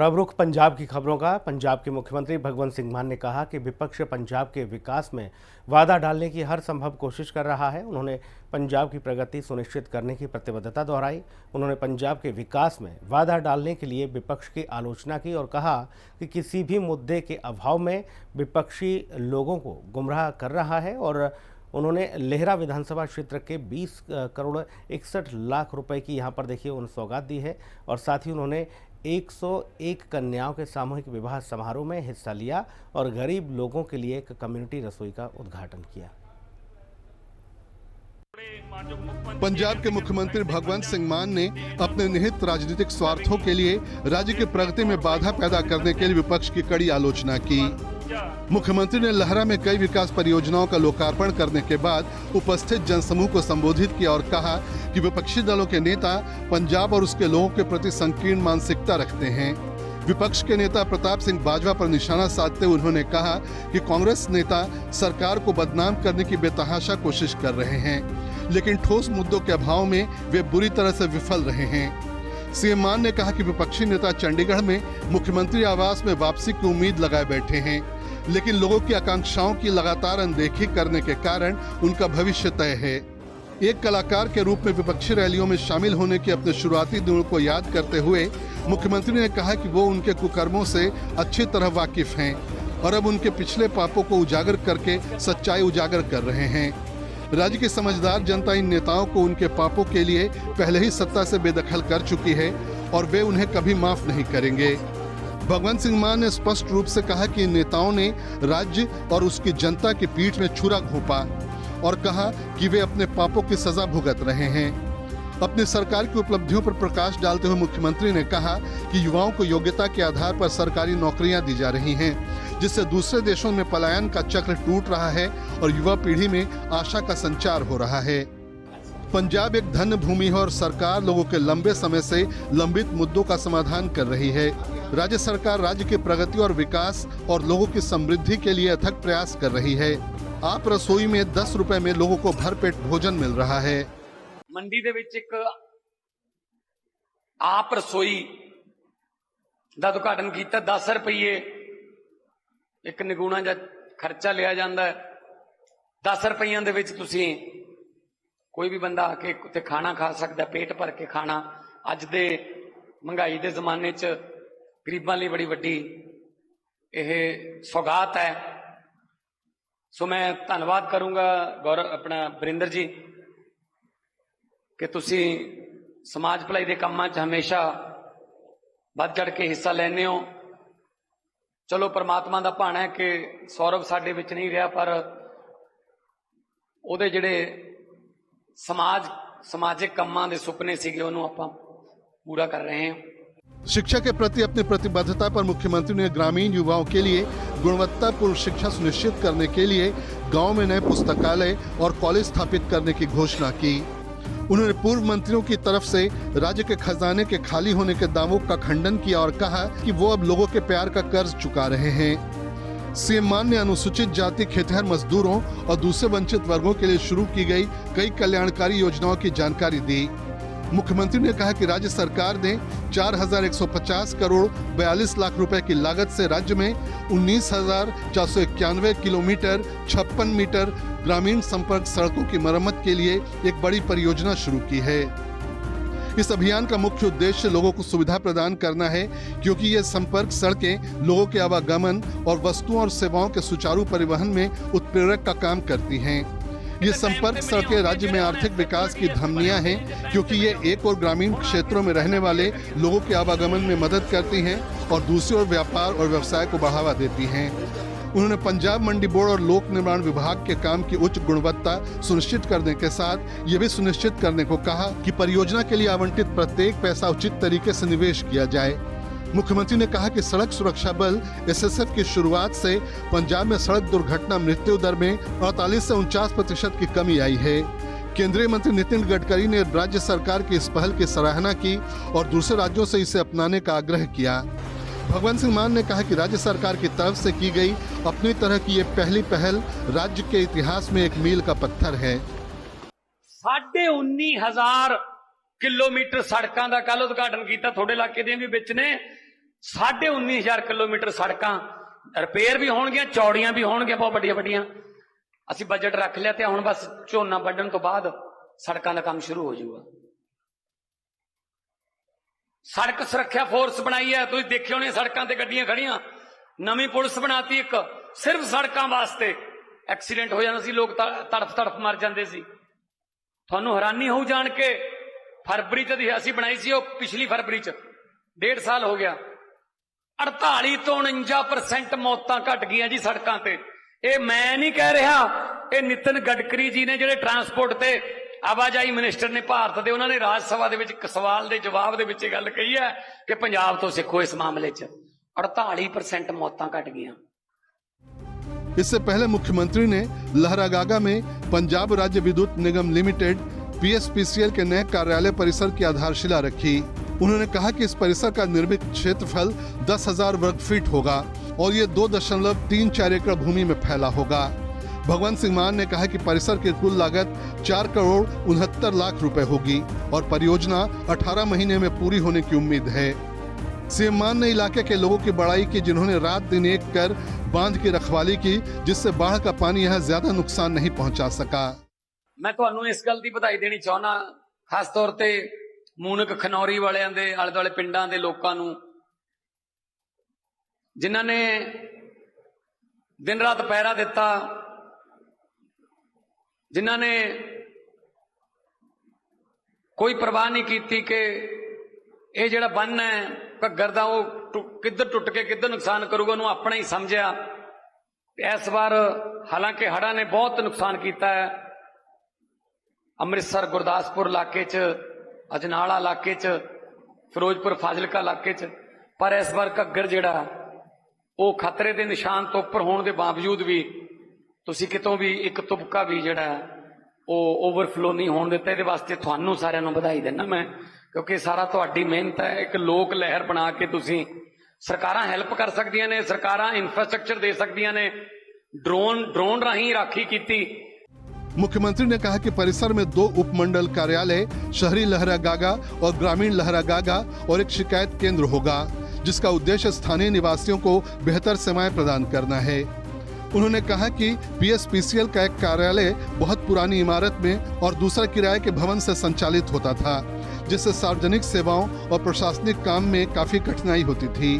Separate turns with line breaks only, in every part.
और अब रुख पंजाब की खबरों का। पंजाब के मुख्यमंत्री भगवंत सिंह मान ने कहा कि विपक्ष पंजाब के विकास में वादा डालने की हर संभव कोशिश कर रहा है। उन्होंने पंजाब की प्रगति सुनिश्चित करने की प्रतिबद्धता दोहराई। उन्होंने पंजाब के विकास में वादा डालने के लिए विपक्ष की आलोचना की और कहा कि किसी भी मुद्दे के अभाव में विपक्षी लोगों को गुमराह कर रहा है। और उन्होंने लेहरा विधानसभा क्षेत्र के 20 करोड़ 61 लाख रुपए की यहाँ पर देखिए उन्हें सौगात दी है। और साथ ही उन्होंने 101 कन्याओं के सामूहिक विवाह समारोह में हिस्सा लिया और गरीब लोगों के लिए एक कम्युनिटी रसोई का उद्घाटन किया।
पंजाब के मुख्यमंत्री भगवंत सिंह मान ने अपने निहित राजनीतिक स्वार्थों के लिए राज्य की प्रगति में बाधा पैदा करने के लिए विपक्ष की कड़ी आलोचना की। मुख्यमंत्री ने लहरा में कई विकास परियोजनाओं का लोकार्पण करने के बाद उपस्थित जनसमूह को संबोधित किया और कहा कि विपक्षी दलों के नेता पंजाब और उसके लोगों के प्रति संकीर्ण मानसिकता रखते हैं। विपक्ष के नेता प्रताप सिंह बाजवा पर निशाना साधते हुए उन्होंने कहा कि कांग्रेस नेता सरकार को बदनाम करने की बेतहाशा कोशिश कर रहे हैं, लेकिन ठोस मुद्दों के अभाव में वे बुरी तरह से विफल रहे हैं। सीएम मान ने कहा कि विपक्षी नेता चंडीगढ़ में मुख्यमंत्री आवास में वापसी की उम्मीद लगाए बैठे हैं, लेकिन लोगों की आकांक्षाओं की लगातार अनदेखी करने के कारण उनका भविष्य तय है। एक कलाकार के रूप में विपक्षी रैलियों में शामिल होने के अपने शुरुआती दिनों को याद करते हुए मुख्यमंत्री ने कहा कि वो उनके कुकर्मों से अच्छी तरह वाकिफ हैं और अब उनके पिछले पापों को उजागर करके सच्चाई उजागर कर रहे हैं। राज्य की समझदार जनता इन नेताओं को उनके पापों के लिए पहले ही सत्ता से बेदखल कर चुकी है और वे उन्हें कभी माफ नहीं करेंगे। भगवंत सिंह मान ने स्पष्ट रूप से कहा कि इन नेताओं ने राज्य और उसकी जनता की पीठ में छुरा घोंपा और कहा कि वे अपने पापों की सजा भुगत रहे हैं। अपनी सरकार की उपलब्धियों पर प्रकाश डालते हुए मुख्यमंत्री ने कहा कि युवाओं को योग्यता के आधार पर सरकारी नौकरियां दी जा रही हैं, जिससे दूसरे देशों में पलायन का चक्र टूट रहा है और युवा पीढ़ी में आशा का संचार हो रहा है। पंजाब एक धन्य भूमि है और सरकार लोगों के लंबे समय से लंबित मुद्दों का समाधान कर रही है। राज्य सरकार राज्य की प्रगति और विकास और लोगों की समृद्धि के लिए अथक प्रयास कर रही है। आप रसोई में 10 रुपए में लोगों को भरपेट भोजन मिल रहा है।
मंडी दे विच एक आप रसोई दा उद्घाटन कीता। 10 रुपये एक निगुणा जा खर्चा लिया जाता है। 10 रुपयों दे विच तुसीं कोई भी बंदा आके उत्थे खाना खा सकता, पेट भर के खाना। अज दे महंगाई दे जमाने च गरीबां लई बड़ी वड्डी यह सौगात है। सो मैं धन्नवाद करूंगा गौरव अपना वरिंदर जी कि तुसी समाज भलाई के कामां च हमेशा बढ़ चढ़ के हिस्सा लेने हो। चलो परमात्मा दा भाना है कि सौरभ साडे विच नहीं रहा, पर उहदे जिहड़े समाजिक कामां दे सुपने सीगे उहनूं आपां पूरा कर रहे हैं।
शिक्षा के प्रति अपनी प्रतिबद्धता पर मुख्यमंत्री ने ग्रामीण युवाओं के लिए गुणवत्तापूर्ण शिक्षा सुनिश्चित करने के लिए गांव में नए पुस्तकालय और कॉलेज स्थापित करने की घोषणा की। उन्होंने पूर्व मंत्रियों की तरफ से राज्य के खजाने के खाली होने के दावों का खंडन किया और कहा कि वो अब लोगों के प्यार का कर्ज चुका रहे हैं। सीएम मान ने अनुसूचित जाति, खेतिहर मजदूरों और दूसरे वंचित वर्गों के लिए शुरू की गई कई कल्याणकारी योजनाओं की जानकारी दी। मुख्यमंत्री ने कहा कि राज्य सरकार ने 4150 करोड़ 42 लाख रुपए की लागत से राज्य में 19,491 किलोमीटर 56 मीटर ग्रामीण संपर्क सड़कों की मरम्मत के लिए एक बड़ी परियोजना शुरू की है। इस अभियान का मुख्य उद्देश्य लोगों को सुविधा प्रदान करना है, क्योंकि ये संपर्क सड़कें लोगों के आवागमन और वस्तुओं और सेवाओं के सुचारू परिवहन में उत्प्रेरक का काम करती हैं। ये संपर्क सड़कें राज्य में आर्थिक विकास की धमनियां हैं, क्योंकि ये एक और ग्रामीण क्षेत्रों में रहने वाले लोगों के आवागमन में मदद करती हैं और दूसरी ओर व्यापार और व्यवसाय को बढ़ावा देती हैं। उन्होंने पंजाब मंडी बोर्ड और लोक निर्माण विभाग के काम की उच्च गुणवत्ता सुनिश्चित करने के साथ ये भी सुनिश्चित करने को कहा कि परियोजना के लिए आवंटित प्रत्येक पैसा उचित तरीके से निवेश किया जाए। मुख्यमंत्री ने कहा कि सड़क सुरक्षा बल एसएसएफ की शुरुआत से पंजाब में सड़क दुर्घटना मृत्यु दर में 48 से 49% की कमी आई है। केंद्रीय मंत्री नितिन गडकरी ने राज्य सरकार की इस पहल की सराहना की और दूसरे राज्यों से इसे अपनाने का आग्रह किया। भगवंत सिंह मान ने कहा कि राज्य सरकार की तरफ से की गई अपनी तरह की ये पहली पहल राज्य के इतिहास में एक मील का पत्थर है।
19,500 किलोमीटर सड़कों का कल उद्घाटन किया। थोड़े इलाके दे भी विच ने 19,500 किलोमीटर सड़कां रिपेयर भी होणगीਆਂ, चौड़ियां भी होणगीਆਂ, बहुत ਵੱਡੀਆਂ ਵੱਡੀਆਂ। ਅਸੀਂ बजट रख लिया ਤੇ ਹੁਣ बस ਝੋਨਾ ਵੱਢਣ ਤੋਂ ਬਾਅਦ सड़कों का काम शुरू हो जाऊगा। सड़क सुरक्षा फोर्स बनाई है, तुम देखे होने सड़कों ते गड्डियां खड़ियां, नवी पुलिस बनाती एक सिर्फ सड़कों वास्ते। एक्सीडेंट हो जाना सी, लोग तड़फ तड़फ मर जाते सी। थानू हैरानी हो जान के फरवरी च असी बनाई सी, पिछली फरवरी च 1.5 साल हो गया, 48 तो 49% मौतां घट गई जी सड़कों ते। ये मैं नहीं कह रहा, ये नितिन गडकरी जी ने जिहड़े ट्रांसपोर्ट ते आवाजाही मिनिस्टर ने भारत के, उन्होंने राज सभा दे विच एक सवाल के जवाब दे विच गल कही है कि पंजाब तो सिखो इस मामले च 48% मौतां घट गई।
इससे पहले मुख्यमंत्री ने लहरागागा में पंजाब राज्य विद्युत निगम लिमिटेड PSPCL के नए कार्यालय परिसर की आधारशिला रखी। उन्होंने कहा कि इस परिसर का निर्मित क्षेत्रफल 10,000 वर्ग फीट होगा और ये 2.34 एकड़ भूमि में फैला होगा। भगवंत सिंह मान ने कहा कि परिसर की कुल लागत 4,69,00,000 रुपए होगी और परियोजना 18 महीने में पूरी होने की उम्मीद है। सीएम मान ने इलाके के लोगों की बड़ाई की, जिन्होंने रात दिन एक कर बांध की रखवाली की, जिससे बाढ़ का पानी यहाँ ज्यादा नुकसान नहीं पहुंचा सका।
मैं तुहानू इस गल की बधाई देनी चाहना, खास तौर ते मूनक खनौरी वालियां दे आले दुआले पिंडां दे लोकां नू, जिन्हां ने दिन रात पहरा दिता, जिन्हां ने कोई परवाह नहीं की कि यह जिहड़ा बन है घग्गर दा वो किधर टुट के किधर नुकसान करूगा, उन्होंने अपना ही समझिया। इस बार हालांकि हड़ां ने बहुत नुकसान किया है, अमृतसर गुरदासपुर इलाके च, अजनाला इलाके च, फिरोजपुर फाजिलका इलाके च, पर इस बार घग्गर जिहड़ा वो खतरे के निशान तो उपर होने के बावजूद भी तुसी कितों भी एक तुपका भी जिहड़ा वो ओवरफ्लो नहीं होने दिता। इहदे वास्ते तुहानू सारिआं नूं बधाई देना मैं, क्योंकि सारा तुहाडी मेहनत है। एक लोक लहर बना के तुसी सरकारां हेल्प कर सकदियां ने, सरकारां इंफ्रास्ट्रक्चर दे सकदियां ने, ड्रोन राही राखी कीती।
मुख्यमंत्री ने कहा कि परिसर में 2 उपमंडल कार्यालय, शहरी लहरागागा और ग्रामीण लहरागागा और एक शिकायत केंद्र होगा, जिसका उद्देश्य स्थानीय निवासियों को बेहतर सेवाएं प्रदान करना है। उन्होंने कहा कि PSPCL का एक कार्यालय बहुत पुरानी इमारत में और दूसरा किराए के भवन से संचालित होता था, जिससे सार्वजनिक सेवाओं और प्रशासनिक काम में काफी कठिनाई होती थी।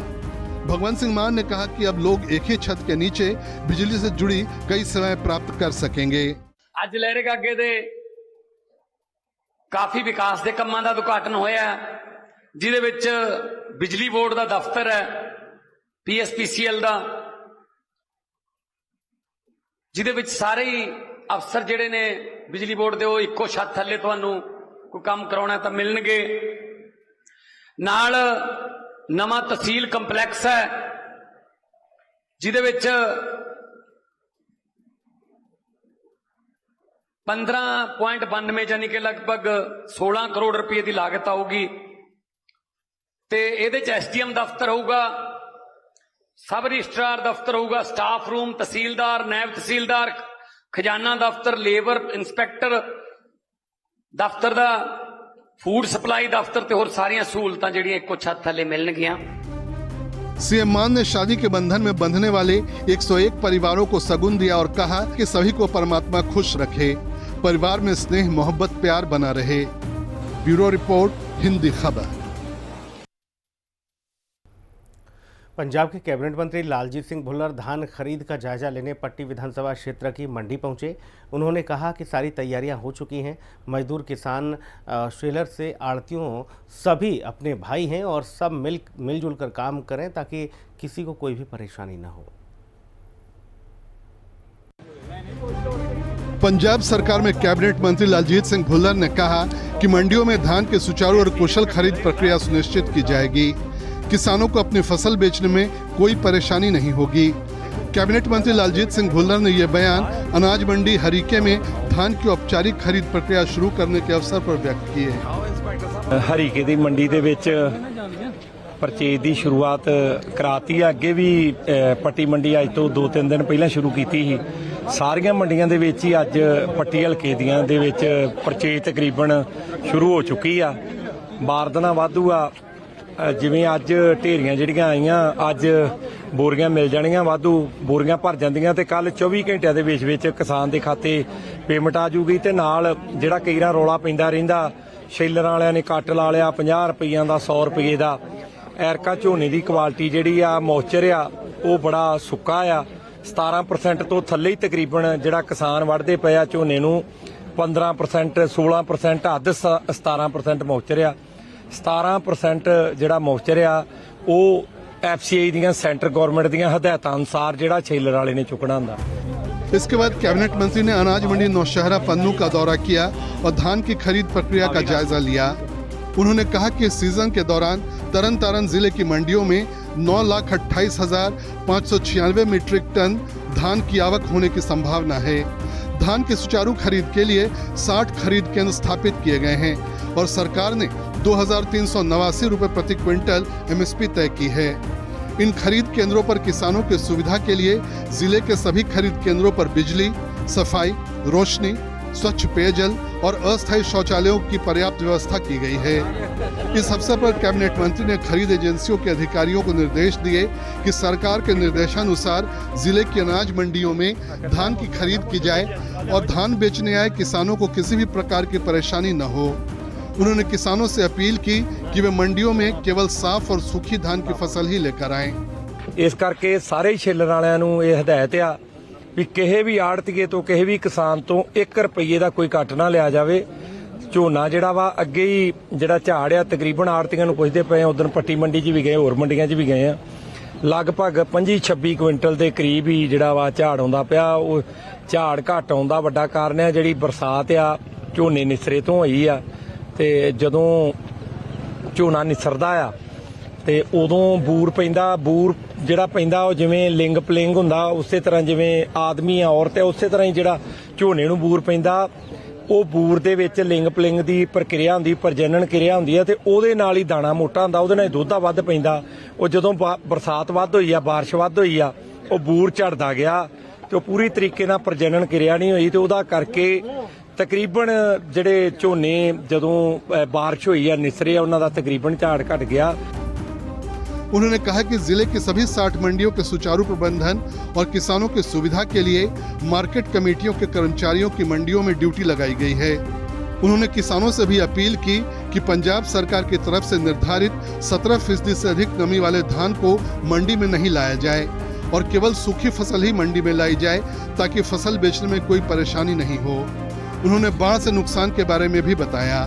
भगवंत सिंह मान ने कहा कि अब लोग एक ही छत के नीचे बिजली से जुड़ी कई सेवाएं प्राप्त कर सकेंगे।
अज लहरागागे दे काफी विकास के कामां दा उद्घाटन होया, जिहदे विच बिजली बोर्ड का दफ्तर है, PSPCL का, जिहदे विच सारे ही अफसर जिहड़े ने बिजली बोर्ड दे, इक्को छत थल्ले तुहानू कोई काम कराउणा तां मिलणगे। नाल नवां तहसील कंपलैक्स है, जिहदे विच 15.92 यानी कि लगभग 16 करोड़ रुपए की लागत आऊगी। ते इहदे च SDM दफ्तर होगा, सब रजिस्ट्रार दफ्तर होगा, स्टाफ रूम, तहसीलदार, नायब तहसीलदार, खजाना दफ्तर, लेबर इंस्पैक्टर दफ्तर दा, फूड सप्लाई दफ्तर ते होर सारियां सहूलतां जिहड़ियां इक्को छत थल्ले मिलणगियां।
सीएम मान ने शादी के बंधन में बंधने वाले 101 परिवारों को सगुन दिया और कहा कि सभी को परमात्मा खुश रखे, परिवार में स्नेह मोहब्बत प्यार बना रहे। ब्यूरो रिपोर्ट, हिंदी खबर।
पंजाब के कैबिनेट मंत्री लालजीत सिंह भुल्लर धान खरीद का जायजा लेने पट्टी विधानसभा क्षेत्र की मंडी पहुंचे। उन्होंने कहा कि सारी तैयारियां हो चुकी हैं, मजदूर, किसान, शेलर से आड़तियों सभी अपने भाई हैं और सब मिलजुल कर काम करें ताकि किसी को कोई भी परेशानी न हो।
पंजाब सरकार में कैबिनेट मंत्री लालजीत सिंह भुल्लर ने कहा कि मंडियों में धान की सुचारू और कुशल खरीद प्रक्रिया सुनिश्चित की जाएगी, किसानों को अपनी फसल बेचने में कोई परेशानी नहीं होगी। कैबिनेट मंत्री लालजीत सिंह भुल्लर ने यह बयान अनाज मंडी हरीके में धान की औपचारिक खरीद प्रक्रिया शुरू करने के अवसर पर व्यक्त किए।
हरीके दी मंडी दे विच परचेज की शुरुआत कराती है, अगे भी पट्टी मंडी अज तो 2-3 दिन पहले शुरू की थी। सारियां मंडियां दे विच ही अज पट्टी हल्के दियां दे विच परचेज तकरीबन शुरू हो चुकी आ। बारदाना वाधू आ, ਜਿਵੇਂ ਅੱਜ ਢੇਰੀਆਂ ਜਿਹੜੀਆਂ ਆਈਆਂ, ਅੱਜ ਬੋਰੀਆਂ ਮਿਲ ਜਾਣੀਆਂ, ਵਾਧੂ ਬੋਰੀਆਂ ਭਰ ਜਾਂਦੀਆਂ ਤੇ ਕੱਲ 24 ਘੰਟਿਆਂ ਦੇ ਵਿੱਚ ਕਿਸਾਨ ਦੇ ਖਾਤੇ ਪੇਮੈਂਟ ਆ ਜੂਗੀ। ਤੇ ਨਾਲ ਜਿਹੜਾ ਕਈ ਵਾਰ ਰੌਲਾ ਪੈਂਦਾ ਰਹਿੰਦਾ, ਸ਼ੈਲਰਾਂ ਵਾਲਿਆਂ ਨੇ ਕੱਟ ਲਾ ਲਿਆ 50 ਰੁਪਈਆਂ ਦਾ, 100 ਰੁਪਏ ਦਾ। ਐਰਕਾ ਝੋਨੇ ਦੀ ਕੁਆਲਿਟੀ ਜਿਹੜੀ ਆ, ਮੌਇਸਚਰ ਆ, ਉਹ ਬੜਾ ਸੁੱਕਾ ਆ। 17% ਤੋਂ ਥੱਲੇ ਹੀ ਤਕਰੀਬਨ ਜਿਹੜਾ ਕਿਸਾਨ ਵੱਢਦੇ ਪਏ ਆ ਝੋਨੇ ਨੂੰ, 15% 16% ਹੱਦ 17% ਮੌਇਸਚਰ ਆ। 17% ਜਿਹੜਾ ਮੌਇਸਚਰ ਆ ਉਹ FCI ਦੀਆਂ ਸੈਂਟਰ गवर्नमेंट ਦੀਆਂ ਹਦਾਇਤਾਂ ਅਨੁਸਾਰ ਜਿਹੜਾ ਛੇਲਰ ਵਾਲੇ ਨੇ ਚੁੱਕਣਾ ਹੁੰਦਾ।
इसके बाद कैबिनेट मंत्री ने अनाज मंडी नौशहरा पन्नू का दौरा किया और धान की खरीद प्रक्रिया का जायजा लिया। उन्होंने कहा कि इस सीजन के दौरान तरन तारण जिले की मंडियों में 9,28,596 मीट्रिक टन धान की आवक होने की संभावना है। धान की सुचारू खरीद के लिए 60 खरीद केंद्र स्थापित किए गए हैं और सरकार ने 2,389 रुपए प्रति क्विंटल MSP तय की है। इन खरीद केंद्रों पर किसानों की सुविधा के लिए जिले के सभी खरीद केंद्रों पर बिजली, सफाई, रोशनी, स्वच्छ पेयजल और अस्थायी शौचालयों की पर्याप्त व्यवस्था की गई है। इस अवसर पर कैबिनेट मंत्री ने खरीद एजेंसियों के अधिकारियों को निर्देश दिए कि सरकार के निर्देशानुसार जिले की अनाज मंडियों में धान की खरीद की जाए और धान बेचने आए किसानों को किसी भी प्रकार की परेशानी न हो। उन्होंने किसानों से अपील की कि वे मंडियों में केवल साफ और सूखी धान की फसल ही लेकर आएं।
इस करके सारे छेलर वालिਆਂ ਨੂੰ ਇਹ ਹਦਾਇਤ ਆ ਵੀ ਕਿਸੇ ਵੀ ਆੜਤੀਏ ਤੋਂ, ਕਿਸੇ ਵੀ ਕਿਸਾਨ ਤੋਂ 1 ਰੁਪਏ ਦਾ ਕੋਈ ਕੱਟ ਨਾ ਲਿਆ ਜਾਵੇ। ਝੋਨਾ ਜਿਹੜਾ ਵਾ ਅੱਗੇ ਹੀ ਜਿਹੜਾ ਝਾੜ ਆ, ਤਕਰੀਬਨ ਆੜਤੀਆਂ ਨੂੰ ਪੁੱਛਦੇ ਪਏ ਆ, ਉਦੋਂ ਪੱਟੀ ਮੰਡੀ 'ਚ ਵੀ ਗਏ, ਹੋਰ ਮੰਡੀਆਂ 'ਚ ਵੀ ਗਏ ਆ, ਲਗਭਗ 25-26 ਕੁਇੰਟਲ ਦੇ ਕਰੀਬ ਹੀ ਜਿਹੜਾ ਵਾ ਝਾੜ ਆਉਂਦਾ ਪਿਆ। ਉਹ ਝਾੜ ਘੱਟ ਆਉਂਦਾ ਵੱਡਾ ਕਾਰਨ ਆ ਜਿਹੜੀ ਬਰਸਾਤ ਆ ਝੋਨੇ ਨਿਸਰੇ ਤੋਂ ਹੋਈ ਆ। ਤੇ ਜਦੋਂ ਝੋਨਾ ਨਿਸਰਦਾ ਆ ਤੇ ਉਦੋਂ ਬੂਰ ਪੈਂਦਾ। ਬੂਰ ਜਿਹੜਾ ਪੈਂਦਾ ਉਹ ਜਿਵੇਂ ਲਿੰਗ ਪਲਿੰਗ ਹੁੰਦਾ, ਉਸੇ ਤਰ੍ਹਾਂ ਜਿਵੇਂ ਆਦਮੀ ਆ ਔਰਤ ਹੈ, ਉਸੇ ਤਰ੍ਹਾਂ ਹੀ ਜਿਹੜਾ ਝੋਨੇ ਨੂੰ ਬੂਰ ਪੈਂਦਾ, ਉਹ ਬੂਰ ਦੇ ਵਿੱਚ ਲਿੰਗ ਪਲਿੰਗ ਦੀ ਪ੍ਰਕਿਰਿਆ ਹੁੰਦੀ, ਪ੍ਰਜਨਨ ਕਿਰਿਆ ਹੁੰਦੀ ਹੈ ਤੇ ਉਹਦੇ ਨਾਲ ਹੀ ਦਾਣਾ ਮੋਟਾ ਹੁੰਦਾ, ਉਹਦੇ ਨਾਲ ਦੁੱਧ ਵੱਧ ਪੈਂਦਾ। ਉਹ ਜਦੋਂ ਬਰਸਾਤ ਵੱਧ ਹੋਈ ਆ, ਬਾਰਿਸ਼ ਵੱਧ ਹੋਈ ਆ, ਉਹ ਬੂਰ ਝੜਦਾ ਗਿਆ ਤੇ ਉਹ ਪੂਰੀ ਤਰੀਕੇ ਨਾਲ ਪ੍ਰਜਨਨ ਕਿਰਿਆ ਨਹੀਂ ਹੋਈ ਤੇ ਉਹਦਾ ਕਰਕੇ तकरीबन ਜਿਹੜੇ ਝੋਨੇ ਜਦੋਂ ਬਾਰਿਸ਼ ਹੋਈ ਆ ਨਿਸਰੇ ਉਹਨਾਂ ਦਾ तकरीबन ਝਾੜ घट गया।
उन्होंने कहा कि जिले की सभी 60 मंडियों के सुचारू प्रबंधन और किसानों की सुविधा के लिए मार्केट कमेटियों के कर्मचारियों की मंडियों में ड्यूटी लगाई गई है। उन्होंने किसानों से भी अपील की कि पंजाब सरकार की तरफ से निर्धारित 17% से अधिक नमी वाले धान को मंडी में नहीं लाया जाए और केवल सूखी फसल ही मंडी में लाई जाए ताकि फसल बेचने में कोई परेशानी नहीं हो। उन्होंने बाढ़ से नुकसान के बारे में भी बताया।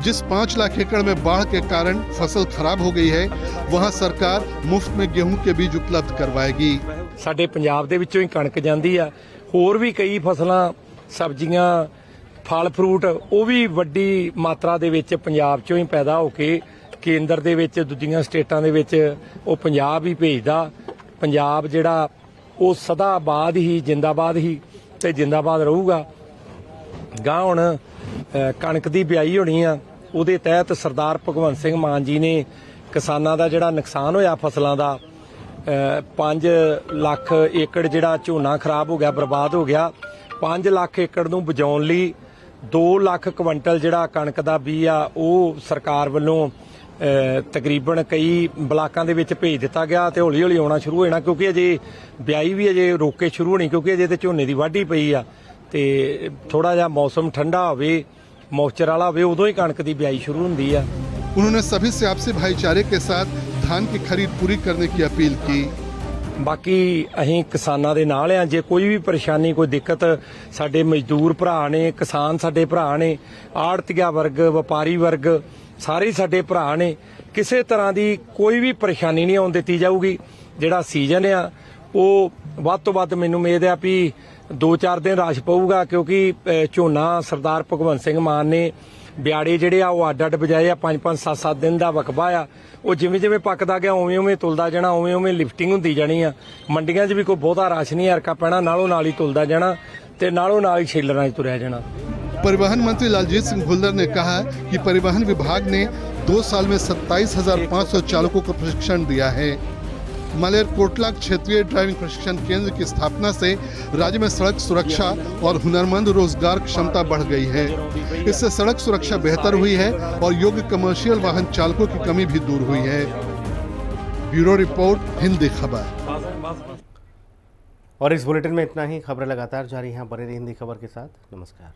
जिस 5 लाख एकड़ में बाढ़ के कारण फसल खराब हो गई है, वहां सरकार मुफ्त में गेहूं के बीज उपलब्ध करवाएगी।
ਸਾਡੇ ਪੰਜਾਬ ਦੇ ਵਿੱਚੋਂ ਹੀ ਕਣਕ ਜਾਂਦੀ ਆ, ਹੋਰ ਵੀ ਕਈ ਫਸਲਾਂ, ਸਬਜ਼ੀਆਂ, ਫਲ ਫਰੂਟ, ਉਹ ਵੀ ਵੱਡੀ ਮਾਤਰਾ ਦੇ ਵਿੱਚ ਪੰਜਾਬ ਚੋਂ ਹੀ ਪੈਦਾ ਹੋ ਕੇ ਕੇਂਦਰ ਦੇ ਵਿੱਚ, ਦੂਜੀਆਂ ਸਟੇਟਾਂ ਦੇ ਵਿੱਚ ਉਹ ਪੰਜਾਬ ਹੀ ਭੇਜਦਾ। ਪੰਜਾਬ ਜਿਹੜਾ ਉਹ ਸਦਾਬਾਦ ਹੀ, ਜਿੰਦਾਬਾਦ ਹੀ ਤੇ ਜਿੰਦਾਬਾਦ ਰਹੂਗਾ। ਗਾਂ ਹੁਣ ਕਣਕ ਦੀ ਬਿਆਈ ਹੋਣੀ ਆ, ਉਹਦੇ ਤਹਿਤ ਸਰਦਾਰ ਭਗਵੰਤ ਸਿੰਘ ਮਾਨ ਜੀ ਨੇ ਕਿਸਾਨਾਂ ਦਾ ਜਿਹੜਾ ਨੁਕਸਾਨ ਹੋਇਆ ਫਸਲਾਂ ਦਾ, 5 ਲੱਖ ਏਕੜ ਜਿਹੜਾ ਝੋਨਾ ਖਰਾਬ ਹੋ ਗਿਆ, ਬਰਬਾਦ ਹੋ ਗਿਆ, 5 ਲੱਖ ਏਕੜ ਨੂੰ ਬਚਾਉਣ ਲਈ 2 ਲੱਖ ਕੁਇੰਟਲ ਜਿਹੜਾ ਕਣਕ ਦਾ ਬੀਜ ਆ ਉਹ ਸਰਕਾਰ ਵੱਲੋਂ ਤਕਰੀਬਨ ਕਈ ਬਲਾਕਾਂ ਦੇ ਵਿੱਚ ਭੇਜ ਦਿੱਤਾ ਗਿਆ ਤੇ ਹੌਲੀ ਹੌਲੀ ਆਉਣਾ ਸ਼ੁਰੂ ਹੋ ਜਾਣਾ, ਕਿਉਂਕਿ ਅਜੇ ਬਿਆਈ ਵੀ ਅਜੇ ਰੋਕ ਕੇ ਸ਼ੁਰੂ ਹੋਣੀ, ਕਿਉਂਕਿ ਅਜੇ ਤੇ ਝੋਨੇ ਦੀ ਵਾਢੀ ਪਈ ਆ ਤੇ ਥੋੜਾ ਜਿਹਾ ਮੌਸਮ ਠੰਡਾ ਹੋਵੇ, ਮੌਇਸਚਰ ਵਾਲਾ ਹੋਵੇ, ਉਦੋਂ ਹੀ ਕਣਕ ਦੀ ਬਿਆਈ ਸ਼ੁਰੂ ਹੁੰਦੀ ਆ।
उन्होंने सभी से आपसी भाईचारे के साथ धान की खरीद पूरी करने की अपील की।
ਬਾਕੀ ਅਸੀਂ ਕਿਸਾਨਾਂ ਦੇ ਨਾਲ ਆ। ਜੇ ਕੋਈ ਵੀ ਪਰੇਸ਼ਾਨੀ, ਕੋਈ ਦਿੱਕਤ, ਸਾਡੇ ਮਜ਼ਦੂਰ ਭਰਾ ਨੇ, ਕਿਸਾਨ ਸਾਡੇ ਭਰਾ ਨੇ, ਆੜਤੀਆ ਵਰਗ, ਵਪਾਰੀ ਵਰਗ, ਸਾਰੇ ਸਾਡੇ ਭਰਾ ਨੇ। ਕਿਸੇ ਤਰ੍ਹਾਂ ਦੀ ਕੋਈ ਵੀ ਪਰੇਸ਼ਾਨੀ ਨਹੀਂ ਆਉਣ ਦਿੱਤੀ ਜਾਊਗੀ। ਜਿਹੜਾ ਸੀਜ਼ਨ ਆ ਉਹ ਵੱਧ ਤੋਂ ਵੱਧ ਮੈਨੂੰ ਉਮੀਦ ਆ ਵੀ 2-4 ਦਿਨ ਰਸ਼ ਪਊਗਾ, ਕਿਉਂਕਿ ਝੋਨਾ ਸਰਦਾਰ ਭਗਵੰਤ ਸਿੰਘ ਮਾਨ ਨੇ ਬਿਆੜੇ ਜਿਹੜੇ ਆ ਉਹ ਅੱਡ ਬਜਾਏ ਆ। 5-5, 7-7 ਦਿਨ ਦਾ ਵਕਬਾ ਆ। ਉਹ ਜਿਵੇਂ ਜਿਵੇਂ ਪੱਕਦਾ ਗਿਆ ਉਵੇਂ ਉਵੇਂ ਤੁਲਦਾ ਜਾਣਾ, ਉਵੇਂ ਉਵੇਂ ਲਿਫਟਿੰਗ ਹੁੰਦੀ ਜਾਣੀ ਆ। ਮੰਡੀਆਂ 'ਚ ਵੀ ਕੋਈ ਬਹੁਤਾ ਰਸ਼ ਨਹੀਂ ਹਰਕਾ ਪੈਣਾ, ਨਾਲੋਂ ਨਾਲ ਹੀ ਤੁਲਦਾ ਜਾਣਾ ਤੇ ਨਾਲੋਂ ਨਾਲ ਹੀ ਛੇਲਰਾਂ 'ਚ ਤੁਰਿਆ ਜਾਣਾ।
परिवहन मंत्री लालजीत सिंह भुल्लर ने कहा कि परिवहन विभाग ने 2 साल में 27,500 चालकों को प्रशिक्षण दिया है। मलेरकोटला क्षेत्रीय ड्राइविंग प्रशिक्षण केंद्र की स्थापना से राज्य में सड़क सुरक्षा और हुनरमंद रोजगार क्षमता बढ़ गई है। इससे सड़क सुरक्षा बेहतर हुई है और योग्य कमर्शियल वाहन चालकों की कमी भी दूर हुई है। ब्यूरो रिपोर्ट, हिंदी खबर।
और इस बुलेटिन में इतना ही। खबरें लगातार जारी हैं, बने रहिए हिंदी खबर के साथ। नमस्कार।